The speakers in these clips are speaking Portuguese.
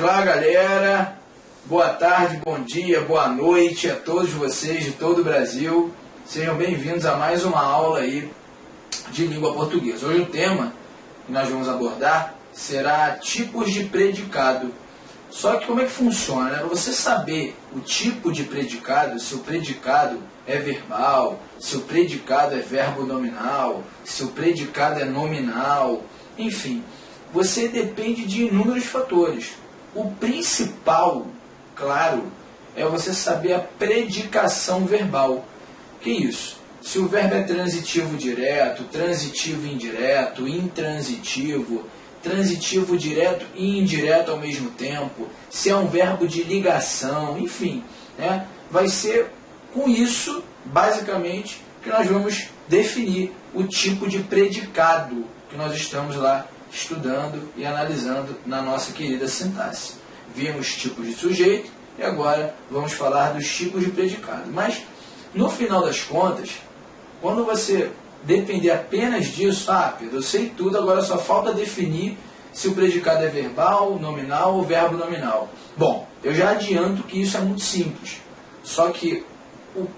Olá, galera, boa tarde, bom dia, boa noite a todos vocês de todo o Brasil. Sejam bem-vindos a mais uma aula aí de língua portuguesa. Hoje o tema que nós vamos abordar será tipos de predicado. Só que como é que funciona, né? Para você saber o tipo de predicado, se o predicado é verbal, se o predicado é verbo nominal, se o predicado é nominal, enfim, você depende de inúmeros fatores. O principal, claro, é você saber a predicação verbal. Que isso? Se o verbo é transitivo direto, transitivo indireto, intransitivo, transitivo direto e indireto ao mesmo tempo, se é um verbo de ligação, enfim, né? Vai ser com isso, basicamente, que nós vamos definir o tipo de predicado que nós estamos lá estudando e analisando na nossa querida sintaxe. Vimos tipos de sujeito e agora vamos falar dos tipos de predicado. Mas, no final das contas, quando você depender apenas disso, Pedro, eu sei tudo, agora só falta definir se o predicado é verbal, nominal ou verbo nominal. Bom, eu já adianto que isso é muito simples. Só que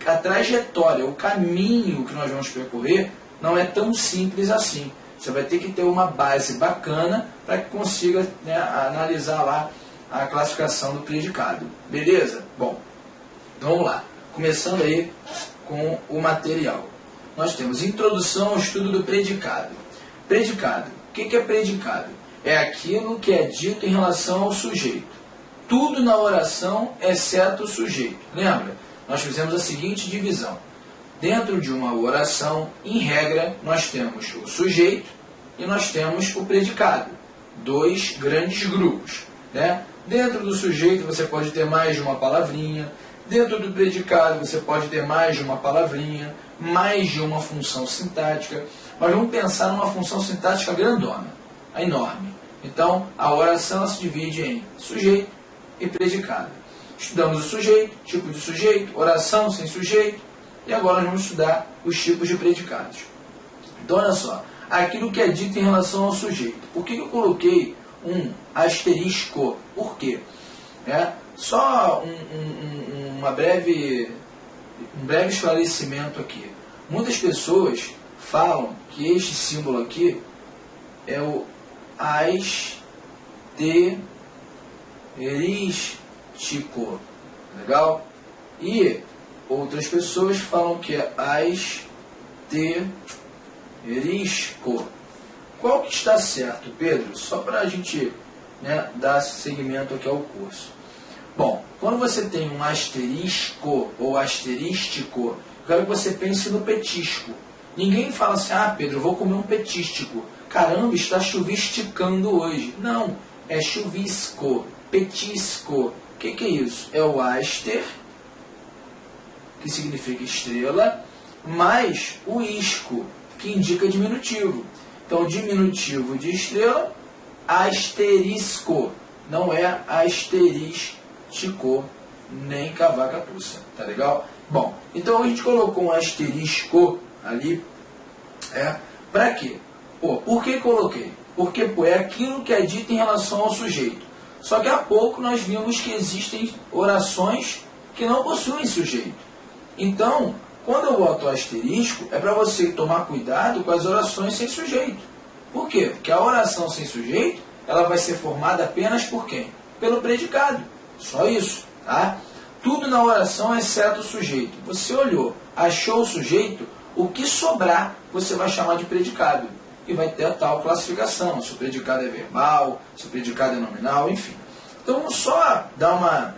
a trajetória, o caminho que nós vamos percorrer não é tão simples assim. Você vai ter que ter uma base bacana para que consiga, né, analisar lá a classificação do predicado. Beleza? Bom, então vamos lá. Começando aí com o material. Nós temos introdução ao estudo do predicado. Predicado. O que é predicado? É aquilo que é dito em relação ao sujeito. Tudo na oração, exceto o sujeito. Lembra? Nós fizemos a seguinte divisão. Dentro de uma oração, em regra, nós temos o sujeito e nós temos o predicado. Dois grandes grupos, né? Dentro do sujeito você pode ter mais de uma palavrinha. Dentro do predicado você pode ter mais de uma palavrinha, mais de uma função sintática. Mas vamos pensar numa função sintática grandona, enorme. Então, a oração se divide em sujeito e predicado. Estudamos o sujeito, tipo de sujeito, oração sem sujeito, e agora nós vamos estudar os tipos de predicados. Então, olha só, aquilo que é dito em relação ao sujeito. Por que eu coloquei um asterisco? Por quê? Só um breve esclarecimento aqui. Muitas pessoas falam que este símbolo aqui é o asterístico. Legal? E outras pessoas falam que é asterisco. Qual que está certo, Pedro? Só para a gente, né, dar seguimento aqui ao curso. Bom, quando você tem um asterisco ou asterístico, eu quero que você pense no petisco. Ninguém fala assim, Pedro, eu vou comer um petístico. Caramba, está chuvisticando hoje. Não, é chuvisco, petisco. O que é isso? É o aster, que significa estrela, mais o isco, que indica diminutivo. Então, diminutivo de estrela, asterisco. Não é asterístico, nem cavaca-tussa. Tá legal? Bom, então a gente colocou um asterisco ali. Para quê? Por que coloquei? Porque é aquilo que é dito em relação ao sujeito. Só que há pouco nós vimos que existem orações que não possuem sujeito. Então, quando eu boto o asterisco, é para você tomar cuidado com as orações sem sujeito. Por quê? Porque a oração sem sujeito, ela vai ser formada apenas por quem? Pelo predicado. Só isso, tá? Tudo na oração exceto o sujeito. Você olhou, achou o sujeito, o que sobrar você vai chamar de predicado. E vai ter a tal classificação, se o predicado é verbal, se o predicado é nominal, enfim. Então vamos só dar uma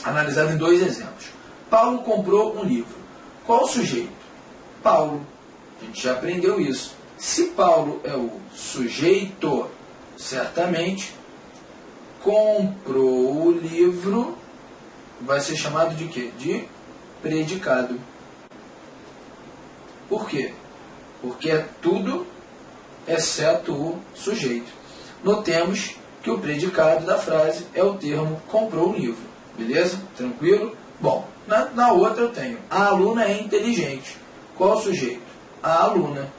analisada em dois exemplos. Paulo comprou um livro. Qual o sujeito? Paulo. A gente já aprendeu isso. Se Paulo é o sujeito, certamente, comprou o livro, vai ser chamado de quê? De predicado. Por quê? Porque é tudo exceto o sujeito. Notemos que o predicado da frase é o termo comprou o livro. Beleza? Tranquilo? Bom, na outra eu tenho a aluna é inteligente. Qual o sujeito? A aluna.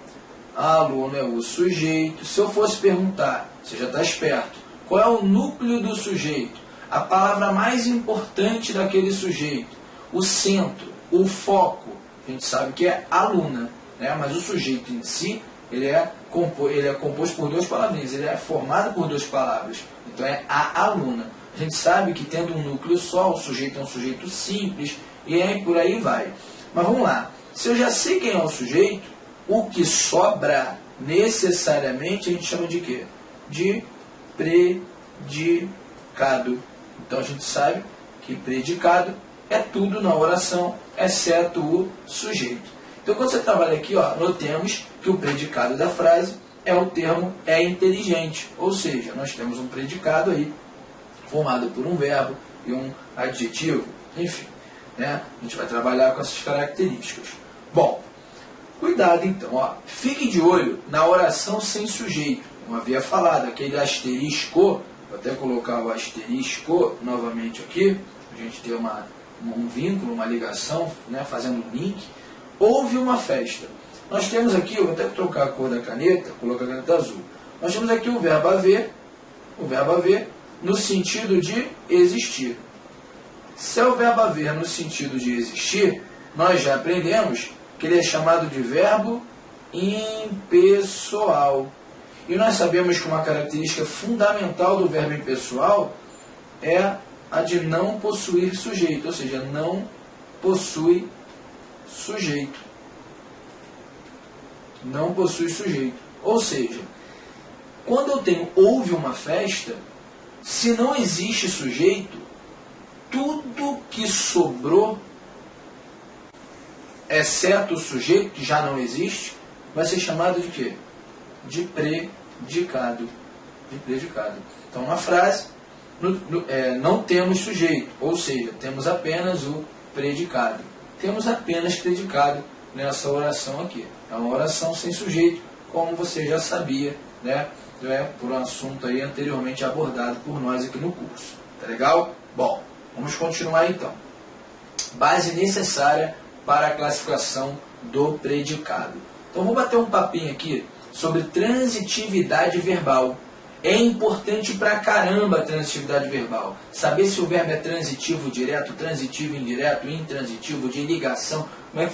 A aluna é o sujeito. Se eu fosse perguntar, você já está esperto, Qual é o núcleo do sujeito? A palavra mais importante daquele sujeito, o centro, o foco. A gente sabe que é aluna, né? Mas o sujeito em si, ele é composto por duas palavrinhas, ele é formado por duas palavras. Então é a aluna. A gente sabe que tendo um núcleo só, o sujeito é um sujeito simples, e aí por aí vai. Mas vamos lá. Se eu já sei quem é o sujeito, o que sobra necessariamente a gente chama de quê? De predicado. Então a gente sabe que predicado é tudo na oração, exceto o sujeito. Então quando você trabalha aqui, ó, notemos que o predicado da frase é o termo é inteligente. Ou seja, nós temos um predicado aí, formado por um verbo e um adjetivo, enfim, né? A gente vai trabalhar com essas características. Bom, cuidado então, ó. Fique de olho na oração sem sujeito. Como havia falado, aquele asterisco, vou até colocar o asterisco novamente aqui, a gente ter um vínculo, uma ligação, né, fazendo um link. Houve uma festa. Nós temos aqui, eu vou até trocar a cor da caneta, colocar a caneta azul. Nós temos aqui o verbo haver, no sentido de existir. Se é o verbo haver no sentido de existir, nós já aprendemos que ele é chamado de verbo impessoal. E nós sabemos que uma característica fundamental do verbo impessoal é a de não possuir sujeito, ou seja, não possui sujeito. Não possui sujeito. Ou seja, quando eu tenho houve uma festa, se não existe sujeito, tudo que sobrou, exceto o sujeito, que já não existe, vai ser chamado de quê? De predicado. De predicado. Então, na frase, não temos sujeito, ou seja, temos apenas o predicado. Temos apenas predicado nessa oração aqui. É uma oração sem sujeito, como você já sabia, né? Por um assunto aí anteriormente abordado por nós aqui no curso. Tá legal? Bom, vamos continuar então. Base necessária para a classificação do predicado. Então vou bater um papinho aqui sobre transitividade verbal. É importante pra caramba a transitividade verbal. Saber se o verbo é transitivo direto, transitivo indireto, intransitivo, de ligação,